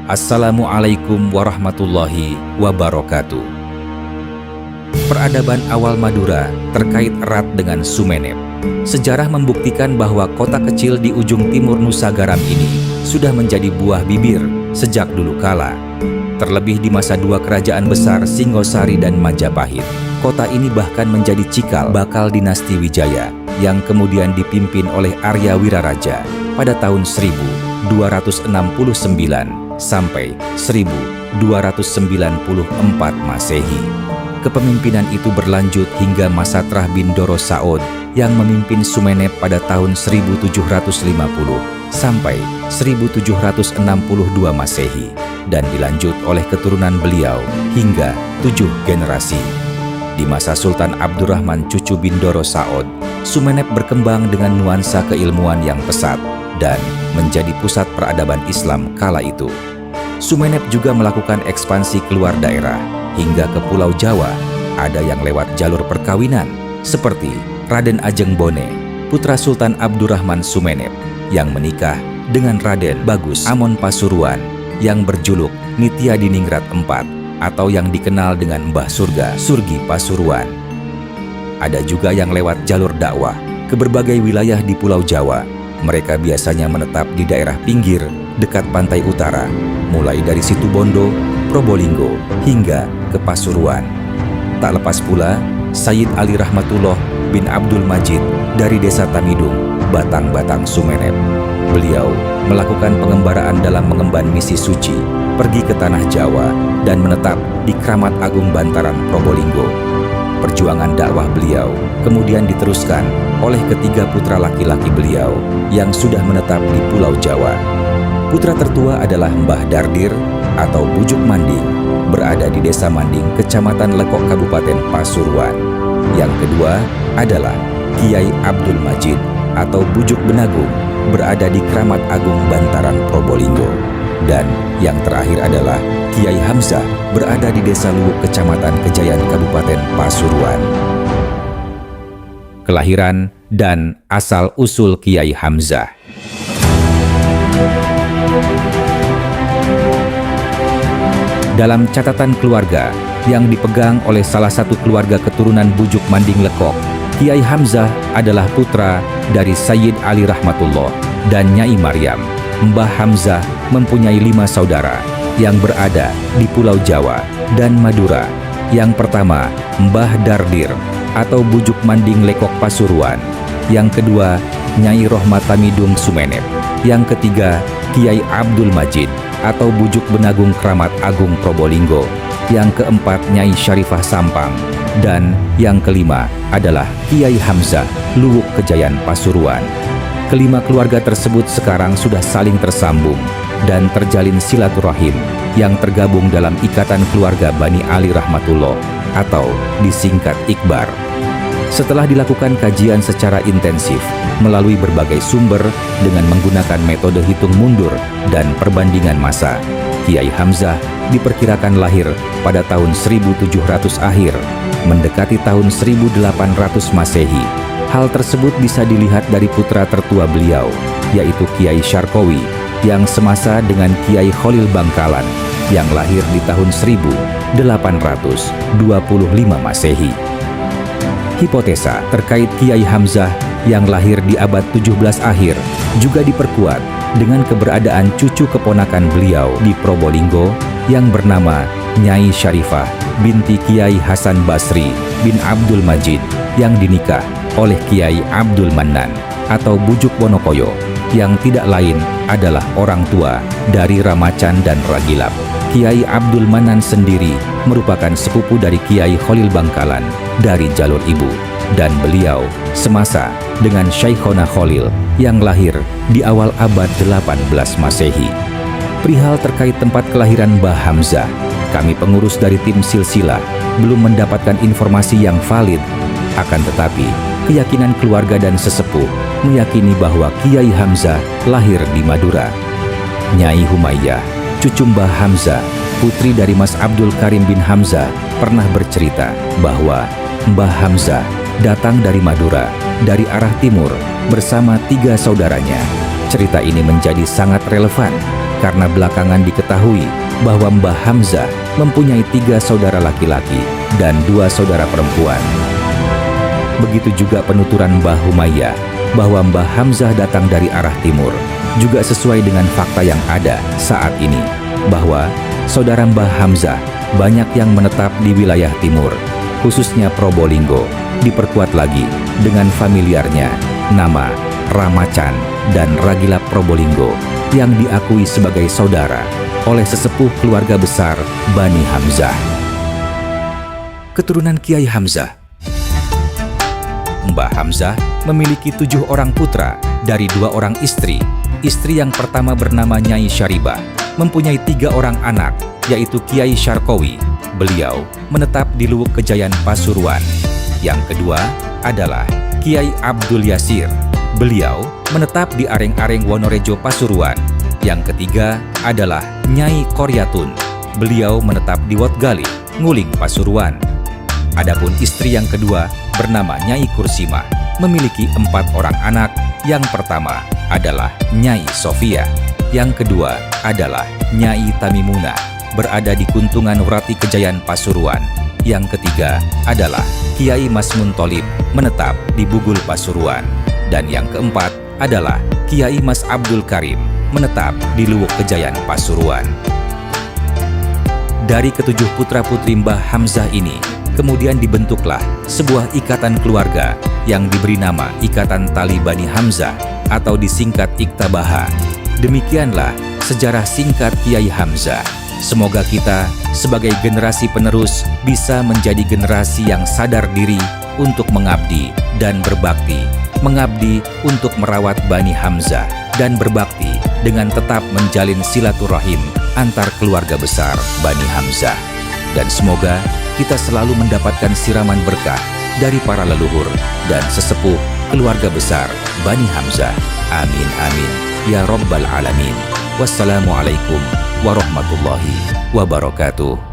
Assalamualaikum warahmatullahi wabarakatuh. Peradaban awal Madura terkait erat dengan Sumenep. Sejarah membuktikan bahwa kota kecil di ujung timur Nusa Garam ini sudah menjadi buah bibir sejak dulu kala. Terlebih di masa dua kerajaan besar Singosari dan Majapahit, kota ini bahkan menjadi cikal bakal dinasti Wijaya yang kemudian dipimpin oleh Arya Wiraraja pada tahun 1269 sampai 1294 Masehi. Kepemimpinan itu berlanjut hingga masa Trah Bindoro Saud yang memimpin Sumenep pada tahun 1750 sampai 1762 Masehi dan dilanjut oleh keturunan beliau hingga 7 generasi. Di masa Sultan Abdurrahman cucu Bindoro Saud, Sumenep berkembang dengan nuansa keilmuan yang pesat dan menjadi pusat peradaban Islam kala itu. Sumenep juga melakukan ekspansi keluar daerah hingga ke Pulau Jawa. Ada yang lewat jalur perkawinan seperti Raden Ajeng Bone, putra Sultan Abdurrahman Sumenep, yang menikah dengan Raden Bagus Amon Pasuruan yang berjuluk Nitya Diningrat IV atau yang dikenal dengan Mbah Surga Surgi Pasuruan. Ada juga yang lewat jalur dakwah ke berbagai wilayah di Pulau Jawa. Mereka biasanya menetap di daerah pinggir dekat pantai utara, mulai dari Situbondo, Probolinggo, hingga ke Pasuruan. Tak lepas pula, Sayyid Ali Rahmatullah bin Abdul Majid dari desa Tamidung, Batang-Batang Sumenep. Beliau melakukan pengembaraan dalam mengemban misi suci, pergi ke tanah Jawa, dan menetap di Kramat Agung Bantaran, Probolinggo. Perjuangan dakwah beliau kemudian diteruskan oleh ketiga putra laki-laki beliau yang sudah menetap di Pulau Jawa. Putra tertua adalah Mbah Dardir atau Bujuk Manding, berada di Desa Manding, Kecamatan Lekok, Kabupaten Pasuruan. Yang kedua adalah Kiai Abdul Majid atau Bujuk Benagung, berada di Kramat Agung Bantaran, Probolinggo. Dan yang terakhir adalah Kiai Hamzah, berada di Desa Luwuk, Kecamatan Kejayan, Kabupaten Pasuruan. Kelahiran dan asal-usul Kiai Hamzah. Dalam catatan keluarga yang dipegang oleh salah satu keluarga keturunan Bujuk Manding Lekok, Kiai Hamzah adalah putra dari Sayyid Ali Rahmatullah dan Nyai Maryam. Mbah Hamzah mempunyai 5 saudara yang berada di Pulau Jawa dan Madura. Yang pertama, Mbah Dardir atau Bujuk Manding Lekok Pasuruan. Yang kedua, Nyai Rohmat Tamidung Sumenep. Yang ketiga, Kiai Abdul Majid atau Bujuk Benagung Kramat Agung Probolinggo. Yang keempat, Nyai Syarifah Sampang. Dan yang kelima adalah Kiai Hamzah, Luwuk Kejayan Pasuruan. Kelima keluarga tersebut sekarang sudah saling tersambung dan terjalin silaturahim yang tergabung dalam ikatan keluarga Bani Ali Rahmatullah atau disingkat Ikbar. Setelah dilakukan kajian secara intensif melalui berbagai sumber dengan menggunakan metode hitung mundur dan perbandingan masa, Kiai Hamzah diperkirakan lahir pada tahun 1700 akhir, mendekati tahun 1800 Masehi. Hal tersebut bisa dilihat dari putra tertua beliau, yaitu Kiai Syarkowi, yang semasa dengan Kiai Kholil Bangkalan, yang lahir di tahun 1825 Masehi. Hipotesa terkait Kiai Hamzah yang lahir di abad 17 akhir juga diperkuat dengan keberadaan cucu keponakan beliau di Probolinggo yang bernama Nyai Syarifah binti Kiai Hasan Basri bin Abdul Majid yang dinikah oleh Kiai Abdul Mannan atau Bujuk Wonokoyo, yang tidak lain adalah orang tua dari Ramacan dan Ragilap. Kiai Abdul Mannan sendiri merupakan sepupu dari Kiai Kholil Bangkalan dari jalur ibu, dan beliau semasa dengan Syekhona Kholil yang lahir di awal abad 18 Masehi. Perihal terkait tempat kelahiran Mbah Hamzah, Kami pengurus dari tim silsilah belum mendapatkan informasi yang valid. Akan tetapi, keyakinan keluarga dan sesepuh meyakini bahwa Kiai Hamzah lahir di Madura. Nyai Humayyah, cucu Mbah Hamzah, putri dari Mas Abdul Karim bin Hamzah, pernah bercerita bahwa Mbah Hamzah datang dari Madura, dari arah timur, bersama 3 saudaranya. Cerita ini menjadi sangat relevan, karena belakangan diketahui bahwa Mbah Hamzah mempunyai 3 saudara laki-laki dan 2 saudara perempuan. Begitu juga penuturan Mbah Humayyah bahwa Mbah Hamzah datang dari arah timur, juga sesuai dengan fakta yang ada saat ini, bahwa saudara Mbah Hamzah banyak yang menetap di wilayah timur, khususnya Probolinggo, diperkuat lagi dengan familiarnya nama Ramacan dan Ragilap Probolinggo yang diakui sebagai saudara oleh sesepuh keluarga besar Bani Hamzah. Keturunan Kiai Hamzah. Mbah Hamzah memiliki 7 orang putra dari 2 orang istri. Istri yang pertama bernama Nyai Syaribah, mempunyai 3 orang anak, yaitu Kiai Syarkowi. Beliau menetap di Luwuk Kejayan, Pasuruan. Yang kedua adalah Kiai Abdul Yasir. Beliau menetap di Areng-Areng, Wonorejo, Pasuruan. Yang ketiga adalah Nyai Koryatun. Beliau menetap di Wotgali, Nguling, Pasuruan. Adapun istri yang kedua bernama Nyai Kursimah, memiliki 4 orang anak. Yang pertama adalah Nyai Sofia. Yang kedua adalah Nyai Tamimuna, berada di Kuntungan Wrati Kejayan, Pasuruan. Yang ketiga adalah Kiai Mas Muntolib, menetap di Bugul, Pasuruan. Dan yang keempat adalah Kiai Mas Abdul Karim, menetap di Luwuk Kejayan, Pasuruan. Dari ketujuh putra-putri Mbah Hamzah ini, kemudian dibentuklah sebuah ikatan keluarga yang diberi nama Ikatan Tali Bani Hamzah atau disingkat Iktabaha. Demikianlah sejarah singkat Kiai Hamzah. Semoga kita sebagai generasi penerus bisa menjadi generasi yang sadar diri untuk mengabdi dan berbakti. Mengabdi untuk merawat Bani Hamzah dan berbakti dengan tetap menjalin silaturahim antar keluarga besar Bani Hamzah. Dan semoga kita selalu mendapatkan siraman berkah dari para leluhur dan sesepuh keluarga besar Bani Hamzah. Amin amin ya rabbal alamin. Wassalamualaikum warahmatullahi wabarakatuh.